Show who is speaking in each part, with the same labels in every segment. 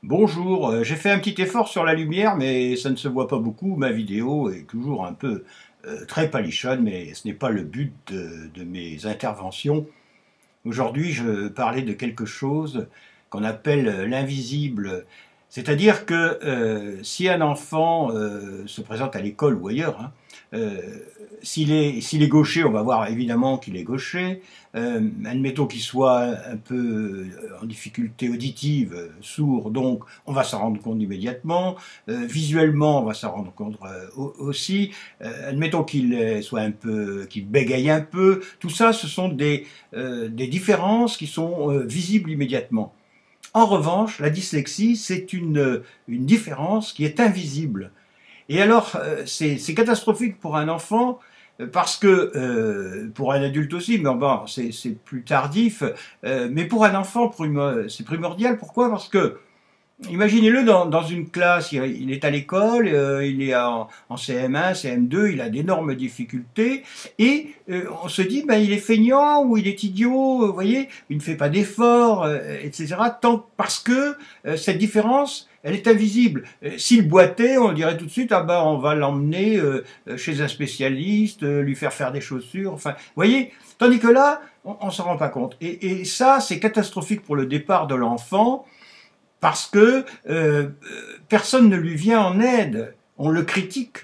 Speaker 1: Bonjour, j'ai fait un petit effort sur la lumière, mais ça ne se voit pas beaucoup. Ma vidéo est toujours un peu très palichonne, mais ce n'est pas le but de mes interventions. Aujourd'hui, je parlais de quelque chose qu'on appelle l'invisible. C'est-à-dire que si un enfant se présente à l'école ou ailleurs, hein, euh, s'il est gaucher, on va voir évidemment qu'il est gaucher. Admettons qu'il soit un peu en difficulté auditive, sourd, donc on va s'en rendre compte immédiatement. Visuellement, on va s'en rendre compte aussi. Admettons qu'il soit un peu, qu'il bégaye un peu. Tout ça, ce sont des différences qui sont visibles immédiatement. En revanche, la dyslexie, c'est une différence qui est invisible. Et alors, c'est catastrophique pour un enfant, parce que, pour un adulte aussi, mais bon, c'est plus tardif, mais pour un enfant, c'est primordial. Pourquoi? Parce que imaginez-le dans une classe, il est à l'école, il est en CM1, CM2, il a d'énormes difficultés, et on se dit, ben, il est feignant ou il est idiot, vous voyez, il ne fait pas d'efforts, etc. Parce que cette différence, elle est invisible. S'il boitait, on dirait tout de suite, ah ben, on va l'emmener chez un spécialiste, lui faire des chaussures, enfin, vous voyez, tandis que là, on ne s'en rend pas compte. Et ça, c'est catastrophique pour le départ de l'enfant, parce que personne ne lui vient en aide. On le critique,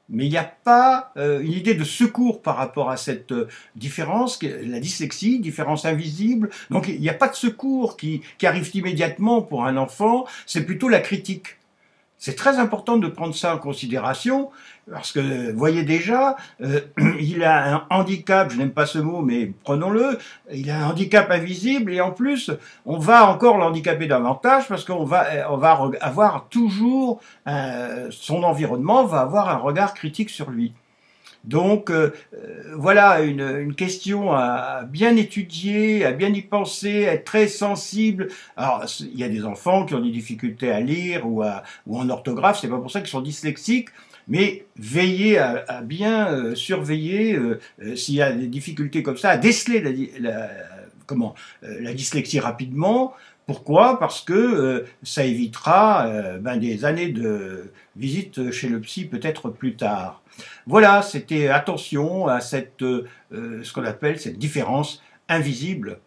Speaker 1: mais il n'y a pas une idée de secours par rapport à cette différence, la dyslexie, différence invisible. Donc il n'y a pas de secours qui arrive immédiatement pour un enfant, c'est plutôt la critique. C'est très important de prendre ça en considération, parce que, voyez déjà, il a un handicap, je n'aime pas ce mot, mais prenons-le, il a un handicap invisible, et en plus, on va encore l'handicaper davantage, parce qu'on va avoir toujours, son environnement va avoir un regard critique sur lui. Donc voilà une question à bien étudier, à bien y penser, à être très sensible. Alors il y a des enfants qui ont des difficultés à lire ou en orthographe, c'est pas pour ça qu'ils sont dyslexiques, mais veillez à bien surveiller s'il y a des difficultés comme ça, à déceler la dyslexie rapidement. Pourquoi? Parce que ça évitera ben, des années de visite chez le psy peut-être plus tard. Voilà, c'était attention à ce qu'on appelle cette différence invisible